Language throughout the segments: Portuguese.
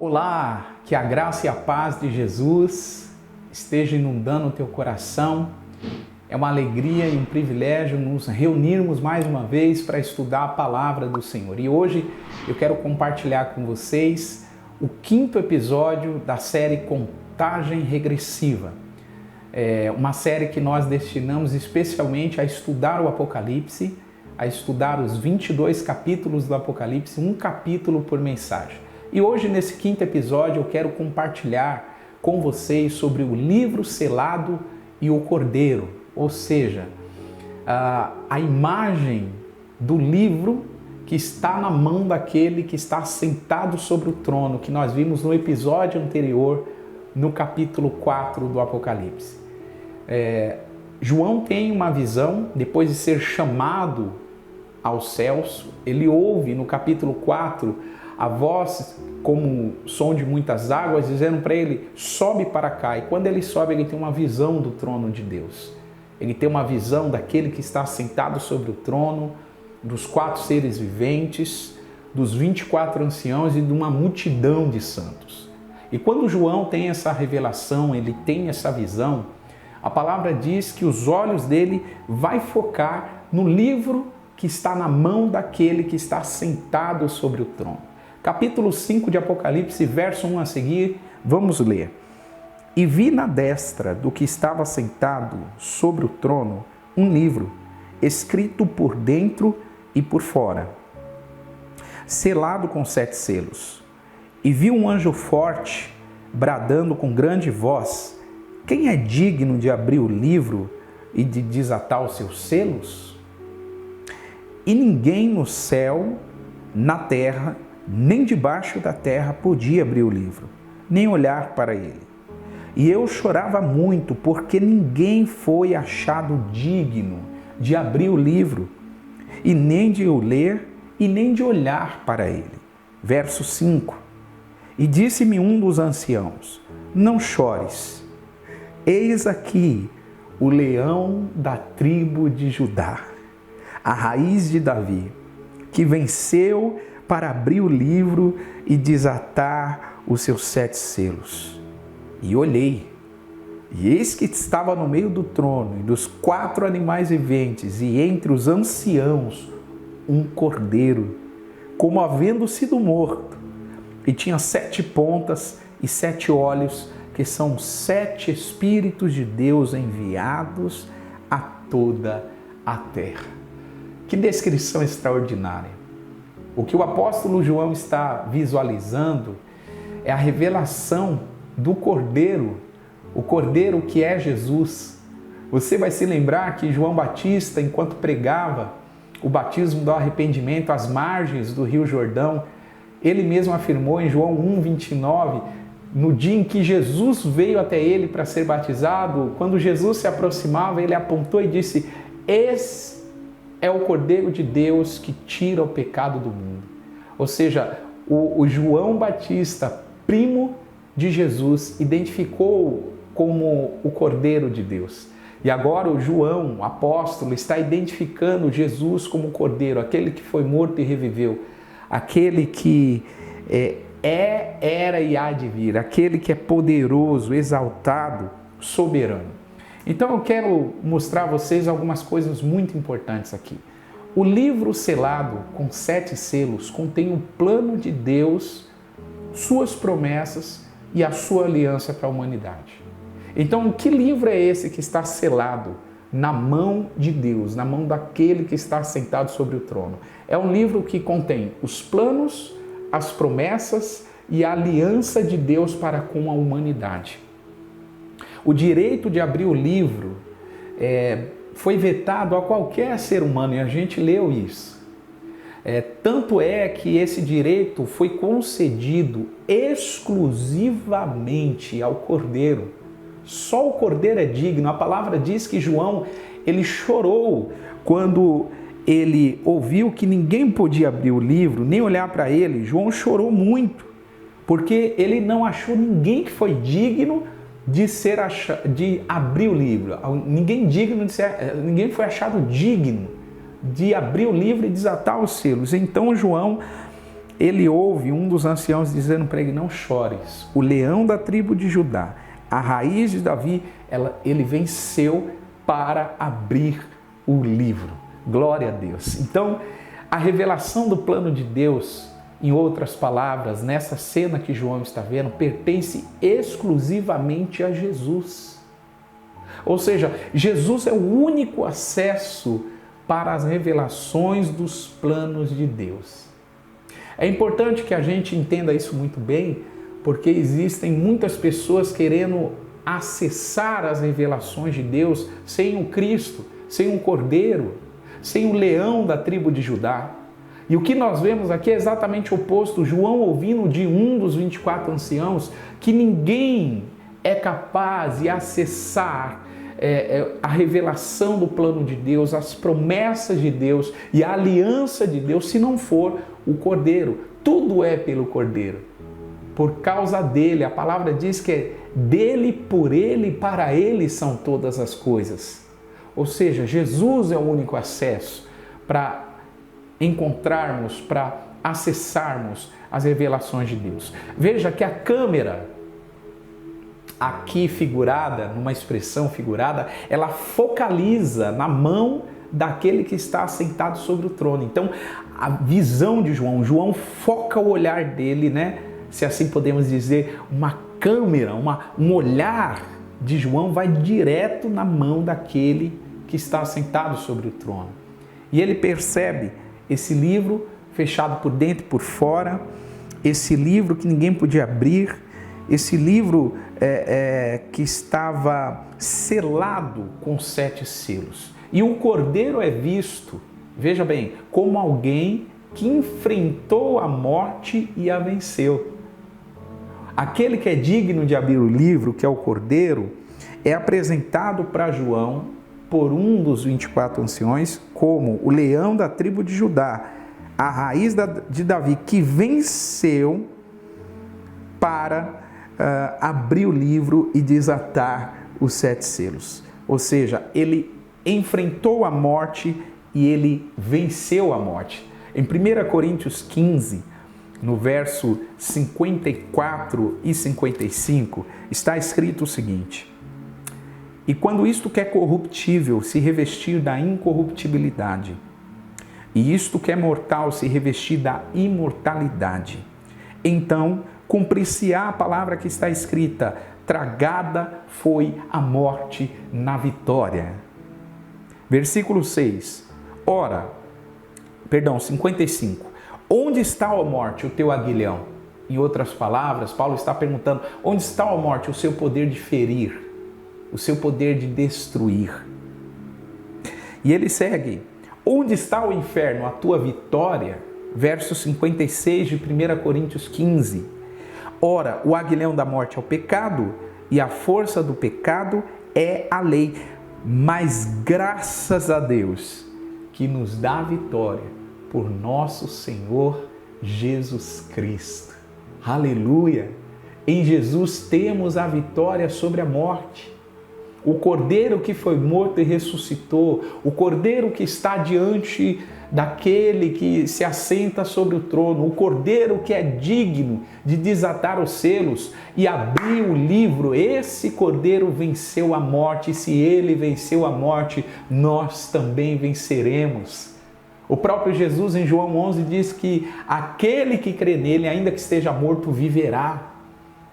Olá, que a graça e a paz de Jesus esteja inundando o teu coração. É uma alegria e um privilégio nos reunirmos mais uma vez para estudar a palavra do Senhor. E hoje eu quero compartilhar com vocês o 5º episódio da série Contagem Regressiva. É uma série que nós destinamos especialmente a estudar o Apocalipse, a estudar os 22 capítulos do Apocalipse, um capítulo por mensagem. E hoje, nesse 5º episódio, eu quero compartilhar com vocês sobre o livro selado e o cordeiro, ou seja, a imagem do livro que está na mão daquele que está sentado sobre o trono, que nós vimos no episódio anterior, no capítulo 4 do Apocalipse. João tem uma visão, depois de ser chamado aos céus, ele ouve no capítulo 4 a voz como som de muitas águas, dizendo para ele, sobe para cá. E quando ele sobe, ele tem uma visão do trono de Deus. Ele tem uma visão daquele que está sentado sobre o trono, dos 4 seres viventes, dos 24 anciãos e de uma multidão de santos. E quando João tem essa revelação, ele tem essa visão, a palavra diz que os olhos dele vai focar no livro que está na mão daquele que está sentado sobre o trono. Capítulo 5 de Apocalipse, verso 1 a seguir, vamos ler. E vi na destra do que estava sentado sobre o trono um livro, escrito por dentro e por fora, selado com 7 selos. E vi um anjo forte, bradando com grande voz, quem é digno de abrir o livro e de desatar os seus selos? E ninguém no céu, na terra, nem debaixo da terra podia abrir o livro, nem olhar para ele. E eu chorava muito, porque ninguém foi achado digno de abrir o livro, e nem de o ler, e nem de olhar para ele. Verso 5. E disse-me um dos anciãos, não chores, eis aqui o leão da tribo de Judá, a raiz de Davi, que venceu para abrir o livro e desatar os seus 7 selos. E olhei, e eis que estava no meio do trono e dos 4 animais viventes, e entre os anciãos, um cordeiro, como havendo sido morto, e tinha 7 pontas e 7 olhos, que são 7 Espíritos de Deus enviados a toda a terra. Que descrição extraordinária! O que o apóstolo João está visualizando é a revelação do Cordeiro, o Cordeiro que é Jesus. Você vai se lembrar que João Batista, enquanto pregava o batismo do arrependimento às margens do Rio Jordão, ele mesmo afirmou em João 1:29, no dia em que Jesus veio até ele para ser batizado, quando Jesus se aproximava, ele apontou e disse, esse é o Cordeiro de Deus que tira o pecado do mundo. Ou seja, o João Batista, primo de Jesus, identificou como o Cordeiro de Deus. E agora o João, o apóstolo, está identificando Jesus como o Cordeiro, aquele que foi morto e reviveu, aquele que era e há de vir, aquele que é poderoso, exaltado, soberano. Então eu quero mostrar a vocês algumas coisas muito importantes aqui. O livro selado com 7 selos contém o plano de Deus, suas promessas e a sua aliança para a humanidade. Então, que livro é esse que está selado na mão de Deus, na mão daquele que está sentado sobre o trono? É um livro que contém os planos, as promessas e a aliança de Deus para com a humanidade. O direito de abrir o livro foi vetado a qualquer ser humano, e a gente leu isso. Tanto é que esse direito foi concedido exclusivamente ao Cordeiro. Só o Cordeiro é digno. A palavra diz que João, ele chorou quando ele ouviu que ninguém podia abrir o livro, nem olhar para ele. João chorou muito, porque ele não achou ninguém que foi digno de abrir o livro. Ninguém foi achado digno de abrir o livro e desatar os selos. Então João ele ouve um dos anciãos dizendo para ele: não chores, o leão da tribo de Judá, a raiz de Davi, ele venceu para abrir o livro. Glória a Deus. Então, a revelação do plano de Deus, em outras palavras, nessa cena que João está vendo, pertence exclusivamente a Jesus. Ou seja, Jesus é o único acesso para as revelações dos planos de Deus. É importante que a gente entenda isso muito bem, porque existem muitas pessoas querendo acessar as revelações de Deus sem o Cristo, sem o Cordeiro, sem o leão da tribo de Judá. E o que nós vemos aqui é exatamente o oposto. João, ouvindo de um dos 24 anciãos que ninguém é capaz de acessar a revelação do plano de Deus, as promessas de Deus e a aliança de Deus, se não for o Cordeiro. Tudo é pelo Cordeiro. Por causa dele, a palavra diz que é dele, por ele, para ele são todas as coisas. Ou seja, Jesus é o único acesso para encontrarmos, para acessarmos as revelações de Deus. Veja que a câmera, aqui figurada, numa expressão figurada, ela focaliza na mão daquele que está sentado sobre o trono. Então, a visão de João foca o olhar dele, né? Se assim podemos dizer, uma câmera, um olhar de João vai direto na mão daquele que está sentado sobre o trono. E ele percebe esse livro fechado por dentro e por fora, esse livro que ninguém podia abrir, esse livro que estava selado com 7 selos. E o Cordeiro é visto, veja bem, como alguém que enfrentou a morte e a venceu. Aquele que é digno de abrir o livro, que é o Cordeiro, é apresentado para João por um dos 24 anciões como o leão da tribo de Judá, a raiz de Davi, que venceu para abrir o livro e desatar os 7 selos. Ou seja, ele enfrentou a morte e ele venceu a morte. Em 1 Coríntios 15, no verso 54 e 55, está escrito o seguinte: e quando isto que é corruptível se revestir da incorruptibilidade, e isto que é mortal se revestir da imortalidade, então cumprir-se-á a palavra que está escrita: tragada foi a morte na vitória. Versículo 55. Onde está, ó morte, o teu aguilhão? Em outras palavras, Paulo está perguntando: onde está, ó morte, o seu poder de ferir, o seu poder de destruir? E ele segue: onde está o inferno, a tua vitória? Verso 56 de 1 Coríntios 15. Ora, o aguilhão da morte é o pecado, e a força do pecado é a lei. Mas graças a Deus que nos dá a vitória por nosso Senhor Jesus Cristo. Aleluia! Em Jesus temos a vitória sobre a morte. O Cordeiro que foi morto e ressuscitou, o Cordeiro que está diante daquele que se assenta sobre o trono, o Cordeiro que é digno de desatar os selos e abrir o livro, esse Cordeiro venceu a morte, e se ele venceu a morte, nós também venceremos. O próprio Jesus em João 11 diz que aquele que crê nele, ainda que esteja morto, viverá.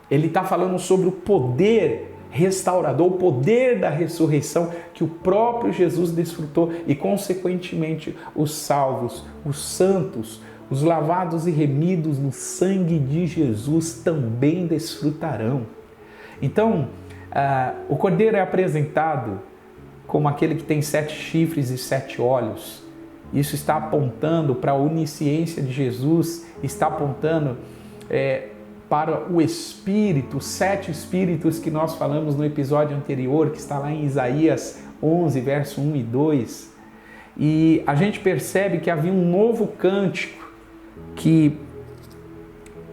Ele está falando sobre o poder restaurador, o poder da ressurreição que o próprio Jesus desfrutou e, consequentemente, os salvos, os santos, os lavados e remidos no sangue de Jesus também desfrutarão. Então, o Cordeiro é apresentado como aquele que tem 7 chifres e 7 olhos. Isso está apontando para a onisciência de Jesus, está apontando para o Espírito, 7 Espíritos que nós falamos no episódio anterior, que está lá em Isaías 11, verso 1 e 2. E a gente percebe que havia um novo cântico que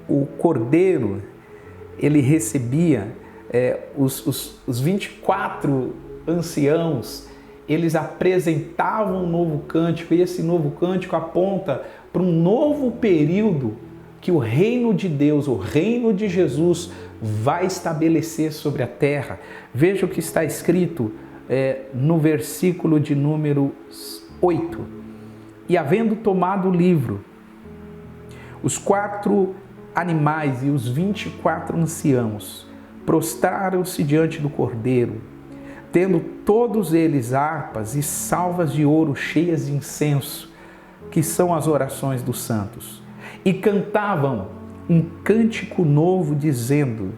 o Cordeiro, ele recebia, os 24 anciãos, eles apresentavam um novo cântico, e esse novo cântico aponta para um novo período que o reino de Deus, o reino de Jesus vai estabelecer sobre a terra. Veja o que está escrito no versículo de número 8. E havendo tomado o livro, os 4 animais e os 24 anciãos prostraram-se diante do Cordeiro, tendo todos eles harpas e salvas de ouro cheias de incenso, que são as orações dos santos, e cantavam um cântico novo, dizendo: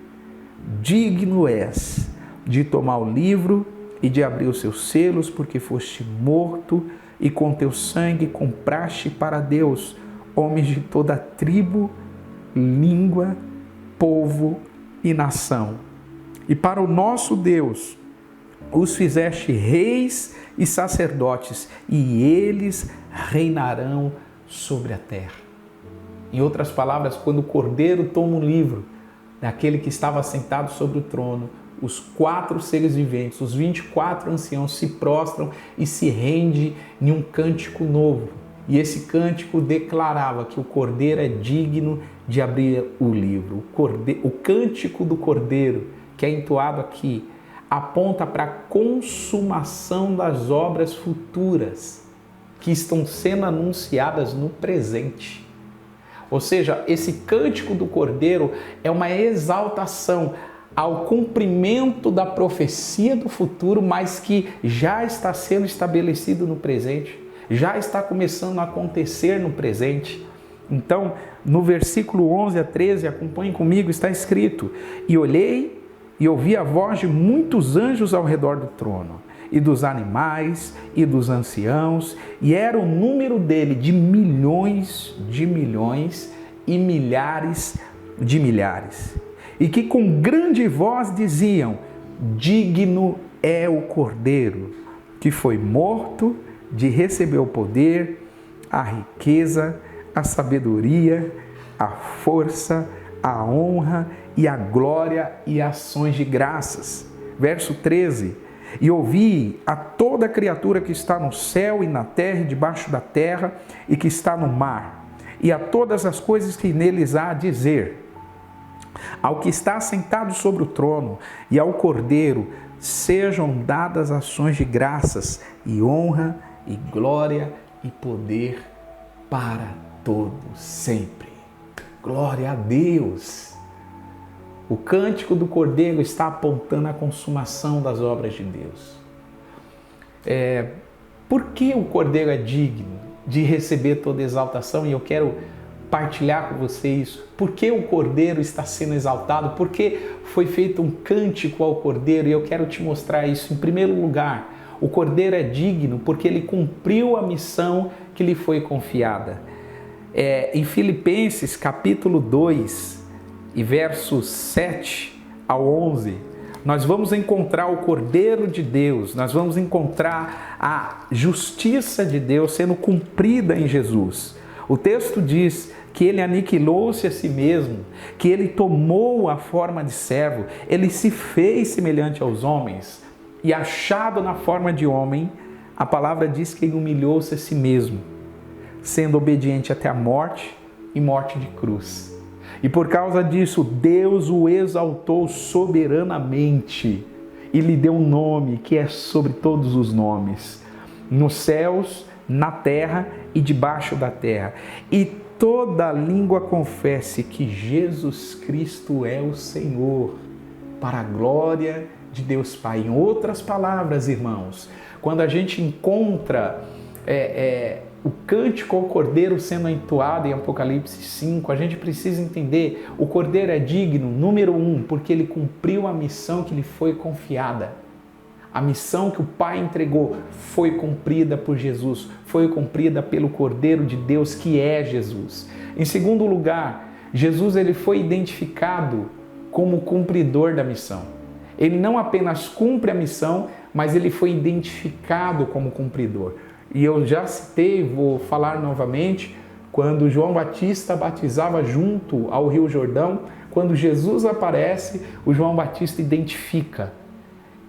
digno és de tomar o livro e de abrir os seus selos, porque foste morto e com teu sangue compraste para Deus homens de toda tribo, língua, povo e nação. E para o nosso Deus os fizeste reis e sacerdotes, e eles reinarão sobre a terra. Em outras palavras, quando o Cordeiro toma um livro daquele que estava sentado sobre o trono, os 4 seres viventes, os 24 anciãos se prostram e se rendem em um cântico novo. E esse cântico declarava que o Cordeiro é digno de abrir o livro. O cântico do Cordeiro, que é entoado aqui, aponta para a consumação das obras futuras que estão sendo anunciadas no presente. Ou seja, esse cântico do Cordeiro é uma exaltação ao cumprimento da profecia do futuro, mas que já está sendo estabelecido no presente, já está começando a acontecer no presente. Então, no versículo 11 a 13, acompanhe comigo, está escrito: e olhei e ouvi a voz de muitos anjos ao redor do trono, e dos animais, e dos anciãos, e era o número dele de milhões e milhares de milhares, e que com grande voz diziam: digno é o Cordeiro, que foi morto, de receber o poder, a riqueza, a sabedoria, a força, a honra e a glória e ações de graças. Verso 13: e ouvi a toda criatura que está no céu e na terra e debaixo da terra e que está no mar, e a todas as coisas que neles há a dizer: ao que está sentado sobre o trono e ao Cordeiro sejam dadas ações de graças e honra e glória e poder para todos sempre. Glória a Deus! O cântico do Cordeiro está apontando a consumação das obras de Deus. Por que o Cordeiro é digno de receber toda exaltação? E eu quero partilhar com você isso. Por que o Cordeiro está sendo exaltado? Por que foi feito um cântico ao Cordeiro? E eu quero te mostrar isso. Em primeiro lugar, o Cordeiro é digno porque ele cumpriu a missão que lhe foi confiada. Em Filipenses capítulo 2 e versos 7 ao 11, nós vamos encontrar o Cordeiro de Deus, nós vamos encontrar a justiça de Deus sendo cumprida em Jesus. O texto diz que ele aniquilou-se a si mesmo, que ele tomou a forma de servo, ele se fez semelhante aos homens e, achado na forma de homem, a palavra diz que ele humilhou-se a si mesmo, sendo obediente até a morte e morte de cruz. E por causa disso, Deus o exaltou soberanamente e lhe deu um nome que é sobre todos os nomes, nos céus, na terra e debaixo da terra. E toda língua confesse que Jesus Cristo é o Senhor, para a glória de Deus Pai. Em outras palavras, irmãos, quando a gente encontra o cântico ao Cordeiro sendo entoado em Apocalipse 5, a gente precisa entender: o Cordeiro é digno, número 1, porque ele cumpriu a missão que lhe foi confiada. A missão que o Pai entregou foi cumprida por Jesus, foi cumprida pelo Cordeiro de Deus, que é Jesus. Em segundo lugar, Jesus ele foi identificado como cumpridor da missão. Ele não apenas cumpre a missão, mas ele foi identificado como cumpridor. E eu já citei, vou falar novamente, quando João Batista batizava junto ao Rio Jordão, quando Jesus aparece, o João Batista identifica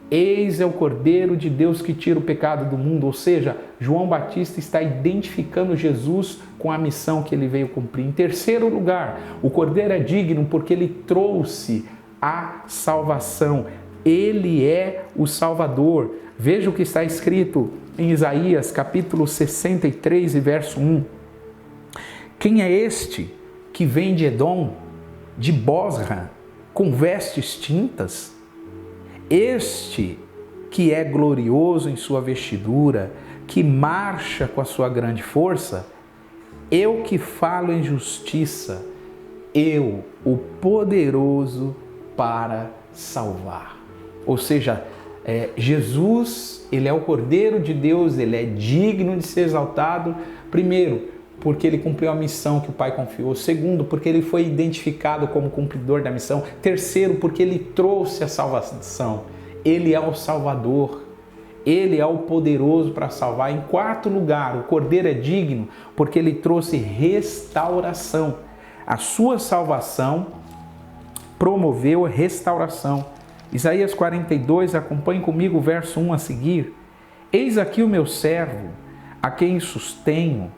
Eis é o Cordeiro de Deus que tira o pecado do mundo. Ou seja, João Batista está identificando Jesus com a missão que ele veio cumprir. Em terceiro lugar, o Cordeiro é digno porque ele trouxe a salvação. Ele é o Salvador. Veja o que está escrito em Isaías, capítulo 63 e verso 1. Quem é este que vem de Edom, de Bosra, com vestes tintas? Este que é glorioso em sua vestidura, que marcha com a sua grande força? Eu que falo em justiça, eu, o poderoso para salvar. Ou seja, Jesus, ele é o Cordeiro de Deus, ele é digno de ser exaltado, primeiro, porque ele cumpriu a missão que o Pai confiou. Segundo, porque ele foi identificado como cumpridor da missão. Terceiro, porque ele trouxe a salvação. Ele é o Salvador. Ele é o poderoso para salvar. Em quarto lugar, o Cordeiro é digno porque ele trouxe restauração. A sua salvação promoveu a restauração. Isaías 42, acompanhe comigo o verso 1 a seguir. Eis aqui o meu servo, a quem sustenho,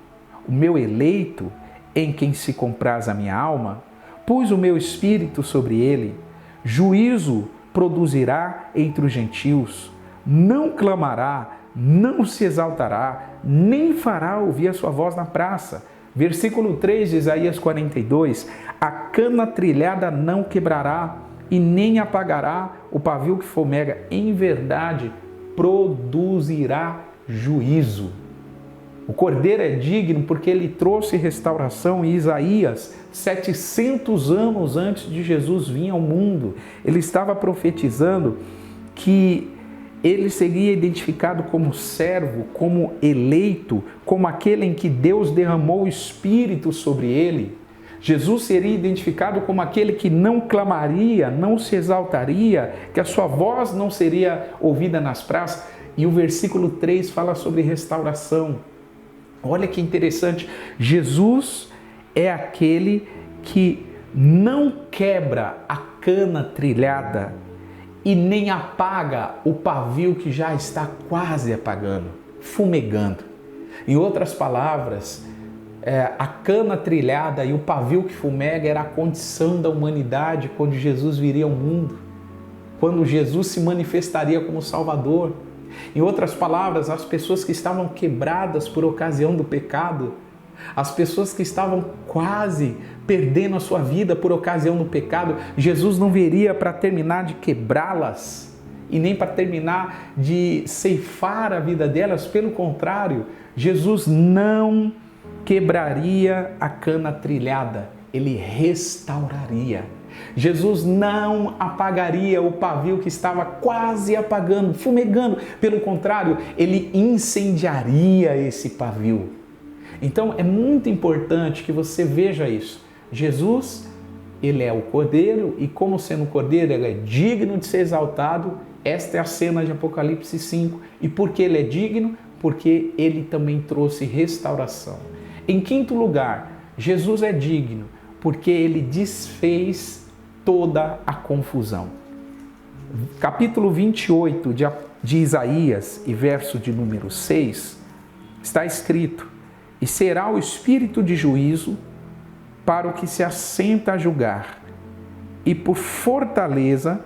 o meu eleito, em quem se compraz a minha alma, pus o meu espírito sobre ele, juízo produzirá entre os gentios, não clamará, não se exaltará, nem fará ouvir a sua voz na praça. Versículo 3 de Isaías 42, a cana trilhada não quebrará, e nem apagará o pavio que fumega, em verdade produzirá juízo. O Cordeiro é digno porque ele trouxe restauração. Em Isaías, 700 anos antes de Jesus vir ao mundo, ele estava profetizando que ele seria identificado como servo, como eleito, como aquele em que Deus derramou o Espírito sobre ele. Jesus seria identificado como aquele que não clamaria, não se exaltaria, que a sua voz não seria ouvida nas praças. E o versículo 3 fala sobre restauração. Olha que interessante, Jesus é aquele que não quebra a cana trilhada e nem apaga o pavio que já está quase apagando, fumegando. Em outras palavras, a cana trilhada e o pavio que fumega era a condição da humanidade quando Jesus viria ao mundo, quando Jesus se manifestaria como Salvador. Em outras palavras, as pessoas que estavam quebradas por ocasião do pecado, as pessoas que estavam quase perdendo a sua vida por ocasião do pecado, Jesus não viria para terminar de quebrá-las e nem para terminar de ceifar a vida delas. Pelo contrário, Jesus não quebraria a cana trilhada, ele restauraria. Jesus não apagaria o pavio que estava quase apagando, fumegando. Pelo contrário, ele incendiaria esse pavio. Então é muito importante que você veja isso. Jesus, ele é o Cordeiro e como sendo o Cordeiro, ele é digno de ser exaltado. Esta é a cena de Apocalipse 5. E por que ele é digno? Porque ele também trouxe restauração. Em quinto lugar, Jesus é digno porque ele desfez toda a confusão. Capítulo 28 de Isaías e verso de número 6, está escrito: e será o espírito de juízo para o que se assenta a julgar, e por fortaleza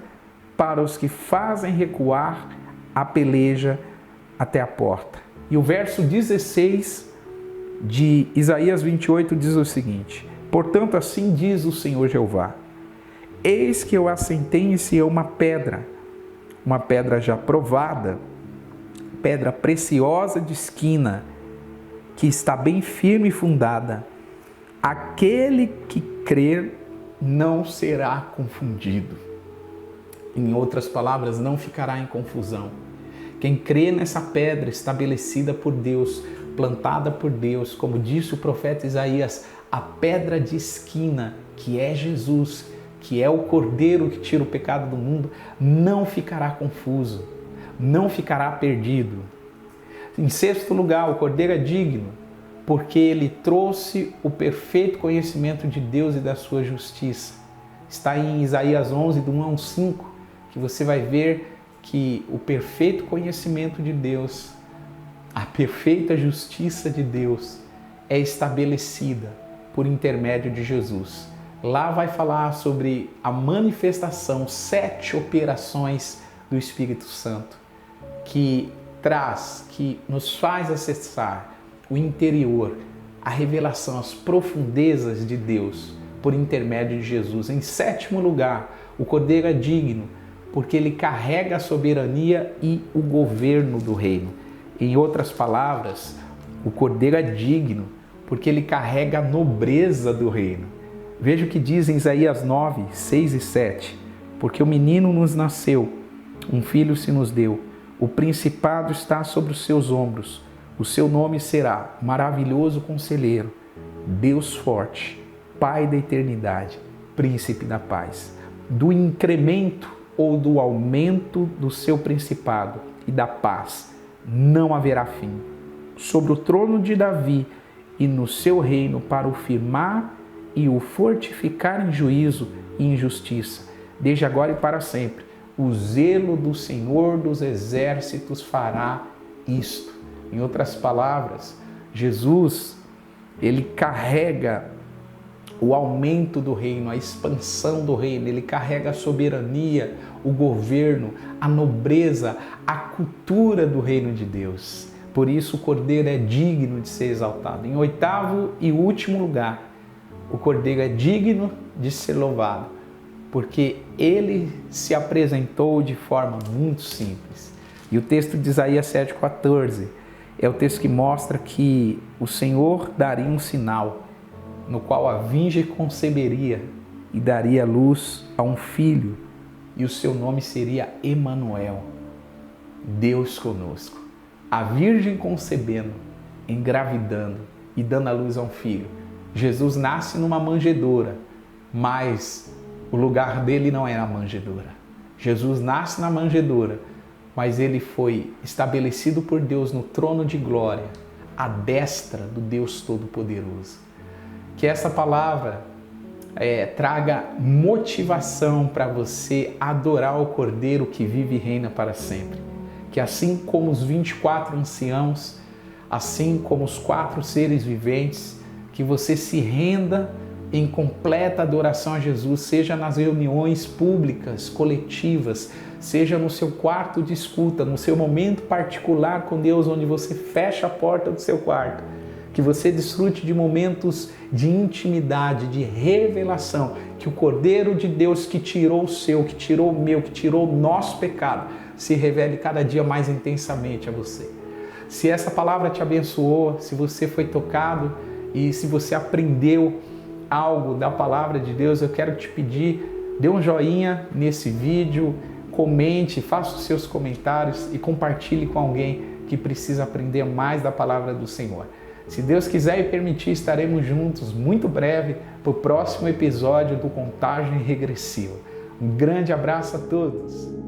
para os que fazem recuar a peleja até a porta. E o verso 16 de Isaías 28 diz o seguinte: portanto, assim diz o Senhor Jeová: eis que eu assentei em Sião uma pedra já provada, pedra preciosa de esquina, que está bem firme e fundada. Aquele que crer não será confundido. Em outras palavras, não ficará em confusão. Quem crê nessa pedra estabelecida por Deus, plantada por Deus, como disse o profeta Isaías, a pedra de esquina, que é Jesus, que é o Cordeiro que tira o pecado do mundo, não ficará confuso, não ficará perdido. Em sexto lugar, o Cordeiro é digno, porque ele trouxe o perfeito conhecimento de Deus e da sua justiça. Está em Isaías 11, do 1 ao 5, que você vai ver que o perfeito conhecimento de Deus, a perfeita justiça de Deus é estabelecida por intermédio de Jesus. Lá vai falar sobre a manifestação, 7 operações do Espírito Santo, que nos faz acessar o interior, a revelação, as profundezas de Deus por intermédio de Jesus. Em 7º lugar, o Cordeiro é digno porque ele carrega a soberania e o governo do reino. Em outras palavras, o Cordeiro é digno porque ele carrega a nobreza do reino. Veja o que diz em Isaías 9, 6 e 7. Porque o menino nos nasceu, um filho se nos deu, o principado está sobre os seus ombros, o seu nome será Maravilhoso Conselheiro, Deus Forte, Pai da Eternidade, Príncipe da Paz. Do incremento ou do aumento do seu principado e da paz não haverá fim. Sobre o trono de Davi e no seu reino para o firmar e o fortificar em juízo e em justiça, desde agora e para sempre. O zelo do Senhor dos Exércitos fará isto. Em outras palavras, Jesus, ele carrega o aumento do reino, a expansão do reino, ele carrega a soberania, o governo, a nobreza, a cultura do reino de Deus. Por isso o Cordeiro é digno de ser exaltado. Em 8º e último lugar, o Cordeiro é digno de ser louvado, porque ele se apresentou de forma muito simples. E o texto de Isaías 7,14 é o texto que mostra que o Senhor daria um sinal, no qual a Virgem conceberia e daria luz a um filho, e o seu nome seria Emanuel, Deus conosco. A Virgem concebendo, engravidando e dando a luz a um filho. Jesus nasce numa manjedoura, mas o lugar dele não é na manjedoura. Jesus nasce na manjedoura, mas ele foi estabelecido por Deus no trono de glória, à destra do Deus Todo-Poderoso. Que essa palavra traga motivação para você adorar o Cordeiro que vive e reina para sempre. Que assim como os 24 anciãos, assim como os 4 seres viventes, que você se renda em completa adoração a Jesus, seja nas reuniões públicas, coletivas, seja no seu quarto de escuta, no seu momento particular com Deus, onde você fecha a porta do seu quarto, que você desfrute de momentos de intimidade, de revelação, que o Cordeiro de Deus que tirou o seu, que tirou o meu, que tirou o nosso pecado, se revele cada dia mais intensamente a você. Se essa palavra te abençoou, se você foi tocado e se você aprendeu algo da palavra de Deus, eu quero te pedir, dê um joinha nesse vídeo, comente, faça os seus comentários e compartilhe com alguém que precisa aprender mais da palavra do Senhor. Se Deus quiser e permitir, estaremos juntos muito breve para o próximo episódio do Contagem Regressiva. Um grande abraço a todos!